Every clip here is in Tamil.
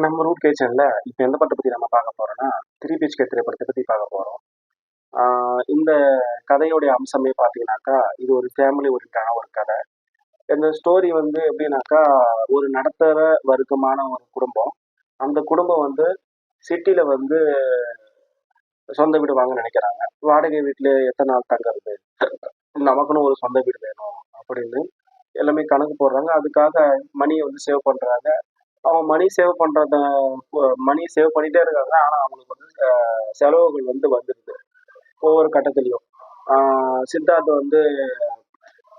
நம்ம ரூட் கிச்சன்ல இப்போ எந்த படத்தை பற்றி நம்ம பார்க்க போறோம்னா, த்ரீ பிஹெச்கே திரைப்படத்தை பற்றி பார்க்க போறோம். இந்த கதையோடைய அம்சமே பார்த்தீங்கன்னாக்கா, இது ஒரு ஃபேமிலி ஓரியன்டான ஒரு கதை. இந்த ஸ்டோரி வந்து எப்படின்னாக்கா, ஒரு நடுத்தர வர்க்கமான ஒரு குடும்பம். அந்த குடும்பம் வந்து சிட்டில வந்து சொந்த வீடு வாங்க நினைக்கிறாங்க. வாடகை வீட்ல எத்தனை நாள் தங்குறது? நமக்குன்னு ஒரு சொந்த வீடு வேணும் அப்படின்னு எல்லாமே கணக்கு போடுறாங்க. அதுக்காக மணிய வந்து சேவ் பண்றாங்க. அவங்க மணி சேவ் பண்ணிட்டே இருக்காங்க. ஆனா அவங்களுக்கு வந்து செலவுகள் வந்து வந்துடுது ஒவ்வொரு கட்டத்திலயும். சித்தார்த் வந்து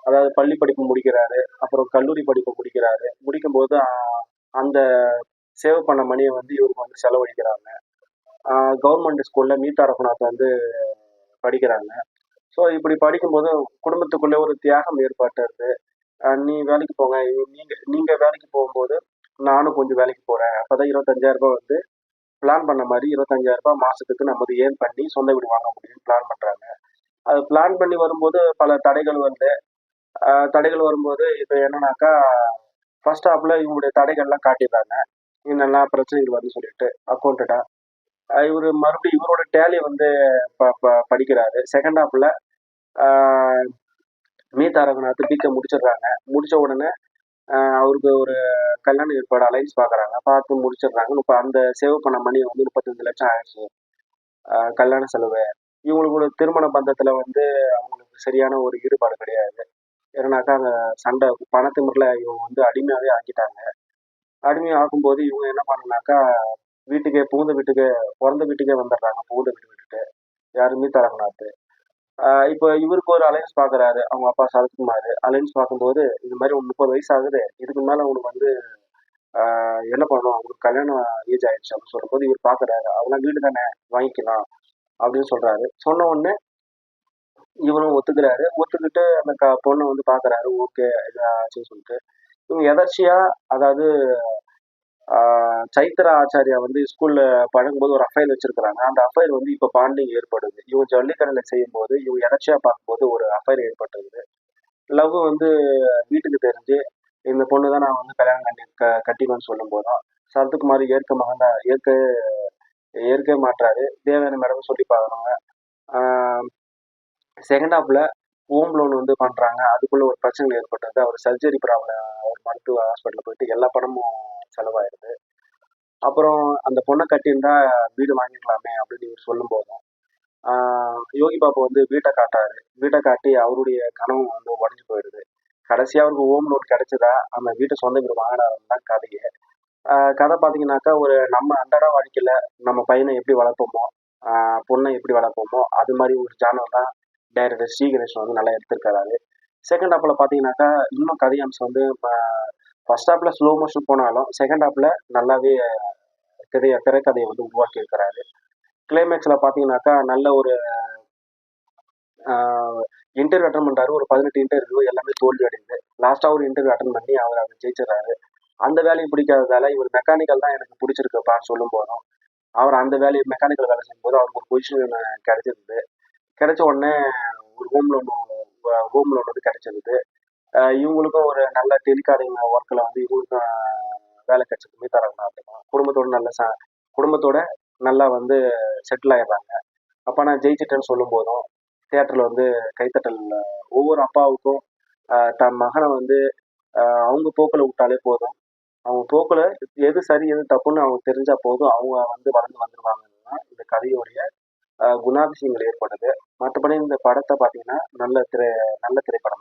அதாவது பள்ளி படிப்பு முடிக்கிறாரு, அப்புறம் கல்லூரி படிப்பு முடிக்கிறாரு. முடிக்கும்போது அந்த சேவ் பண்ண மணியை வந்து இவருக்கு வந்து செலவழிக்கிறாங்க. கவர்மெண்ட் ஸ்கூல்ல மீதா ரகுநாத் வந்து படிக்கிறாங்க. ஸோ இப்படி படிக்கும்போது குடும்பத்துக்குள்ளே ஒரு தியாகம் ஏற்பட்டுருது. நீ வேலைக்கு போங்க, நீங்க நீங்க வேலைக்கு போகும்போது நானும் கொஞ்சம் வேலைக்கு போறேன். அப்பதான் 25,000 வந்து பிளான் பண்ண மாதிரி 25,000 மாசத்துக்கு நம்ம ஏர்ன் பண்ணி சொந்த வீடு வாங்க முடியும்னு பிளான் பண்றாங்க. அது பிளான் பண்ணி வரும்போது பல தடைகள் வருது. தடைகள் வரும்போது இப்போ என்னன்னாக்கா, ஃபர்ஸ்ட் ஹாப்ல இவங்களுடைய தடைகள்லாம் காட்டிடுறாங்க. என்னெல்லாம் பிரச்சனைகள் வருதுன்னு சொல்லிட்டு அக்கௌண்டடா இவர் மறுபடியும் இவரோட டேலி வந்து படிக்கிறாரு. செகண்ட் ஹாப்ல மீதா ரகுநாத் பிகே முடிச்சிடுறாங்க. முடிச்ச உடனே அவருக்கு ஒரு கல்யாண ஏற்பாடு அலைன்ஸ் பார்க்குறாங்க. பார்த்து முடிச்சிடுறாங்க. இப்போ அந்த சேவ் பண்ண மணி வந்து 35 லட்சம் ஆயிடுச்சு. கல்யாண செலவு. இவங்களுக்கு ஒரு திருமண பந்தத்துல வந்து அவங்களுக்கு சரியான ஒரு ஈடுபாடு கிடையாது. ஏன்னாக்கா அந்த சண்டை பணத்திமிரில் இவங்க வந்து அடிமையாவே ஆக்கிட்டாங்க. அடிமையாக ஆக்கும்போது இவங்க என்ன பண்ணாக்கா, பிறந்த வீட்டுக்கே வந்துடுறாங்க. புகுந்த வீட்டு விட்டுட்டு யாருமே தரகுனாத்து. இப்போ இவருக்கு ஒரு அலைன்ஸ் பார்க்குறாரு அவங்க அப்பா சரத்குமார். அலைன்ஸ் பார்க்கும்போது இது மாதிரி ஒரு 30 வயசு ஆகுது, இதுக்கு மேலே அவனுக்கு வந்து என்ன பண்ணணும், அவங்களுக்கு கல்யாணம் ஏஜ் ஆயிடுச்சு அப்படின்னு சொல்லும்போது இவர் பார்க்குறாரு. அவங்களாம் வீடு தானே வாங்கிக்கலாம் அப்படின்னு சொல்றாரு. சொன்ன உடனே இவரும் ஒத்துக்கிறாரு. ஒத்துக்கிட்டு அந்த பொண்ணை வந்து பார்க்குறாரு. ஓகே ஆச்சுன்னு சொல்லிட்டு இவங்க எதர்ச்சியா, அதாவது சைத்ரா ஆச்சாரியா வந்து ஸ்கூல்ல பழகும்போது ஒரு அஃபைர் வச்சிருக்கிறாங்க. அந்த அஃபைர் வந்து இப்போ பாண்டிங் ஏற்படுது. இவங்க ஜல்லிக்கடையில் செய்யும் போது இவங்க எதர்ச்சியா பார்க்கும்போது ஒரு அஃபைர் ஏற்பட்டுருது. லவ் வந்து வீட்டுக்கு தெரிஞ்சு இந்த பொண்ணு தான் நான் வந்து கல்யாணம் கட்டிக்குவேன்னு சொல்லும் போதும் சரத்குமார் ஏற்க மாட்டாரு. தேவயானி மேடம் சொல்லி பார்க்குறாங்க. செகண்ட் ஹாப்ல ஹோம் லோன் வந்து பண்றாங்க. அதுக்குள்ள ஒரு பிரச்சனை ஏற்பட்டது. அவர் சர்ஜரி ப்ராப்ளம், ஒரு மருத்துவ ஹாஸ்பிட்டல் போயிட்டு எல்லா பணமும் செலவாயிருது. அப்புறம் அந்த பொண்ணை கட்டியிருந்தா வீடு வாங்கிக்கலாமே அப்படின்னு இவர் சொல்லும் போதும் யோகி பாபு வந்து வீட்டை காட்டாரு. வீட்டை காட்டி அவருடைய கனவு வந்து உடஞ்சு போயிடுது. கடைசியா அவருக்கு ஹோம் லோன் கிடைச்சதா அந்த வீட்டை சொந்த வீடு வாங்கினாருன்னு தான் கதையே. கதை பார்த்தீங்கன்னாக்கா, ஒரு நம்ம அன்றாட வாழ்க்கையில நம்ம பையனை எப்படி வளர்ப்போமோ, பொண்ணை எப்படி வளர்ப்போமோ அது மாதிரி ஒரு சேனல் தான் டைரக்டர் ஸ்ரீகணேஷன் வந்து நல்லா எடுத்திருக்காரு. செகண்ட் ஹாப்ல பார்த்தீங்கன்னாக்கா, இன்னும் கதை அம்சம் வந்து ஃபர்ஸ்ட் ஹாப்ல ஸ்லோ மோஷன் போனாலும் செகண்ட் ஹாப்ல நல்லாவே திரைக்கதையை வந்து உருவாக்கி இருக்கிறாரு. கிளைமேக்ஸ்ல பார்த்தீங்கன்னாக்கா, நல்ல ஒரு இன்டர்வியூ அட்டன் பண்றாரு. ஒரு 18 இன்டர்வியூ எல்லாமே தோல்வி அடையுது. லாஸ்டா ஒரு இன்டர்வியூ அட்டன் பண்ணி அவர் அதை ஜெயிச்சிடறாரு. அந்த வேலையை பிடிக்காததால இவர் மெக்கானிக்கல் தான் எனக்கு பிடிச்சிருக்குப்பான்னு சொல்லும் போதும் அவர் அந்த வேலையை மெக்கானிக்கல் வேலை செய்யும் போது அவருக்கு ஒரு பொசிஷன் கிடைச்சிருது. கிடைச்ச உடனே ஒரு ஹோம் லோன் வந்து கிடைச்சிருது. இவங்களுக்கும் ஒரு நல்ல டெலிகாலிங் ஒர்க்கில் வந்து இவங்களுக்கும் வேலை கிடைச்சதுமே தராங்க. குடும்பத்தோட நல்லா வந்து செட்டில் ஆயிடுறாங்க. அப்போ நான் ஜெயிச்சிட்டேன்னு சொல்லும் போதும் தியேட்டரில் வந்து கைத்தட்டல். ஒவ்வொரு அப்பாவுக்கும் தன் மகனை வந்து அவங்க போக்கில் விட்டாலே போதும். அவங்க போக்கில் எது சரி எது தப்புன்னு அவங்க தெரிஞ்சா போதும், அவங்க வந்து வளர்ந்து வந்துடுவாங்கன்னா இந்த கதையோடைய குணாதிசயங்கள் ஏற்படுது. மற்றபடி இந்த படத்தை பார்த்தீங்கன்னா நல்ல திரைப்படம்.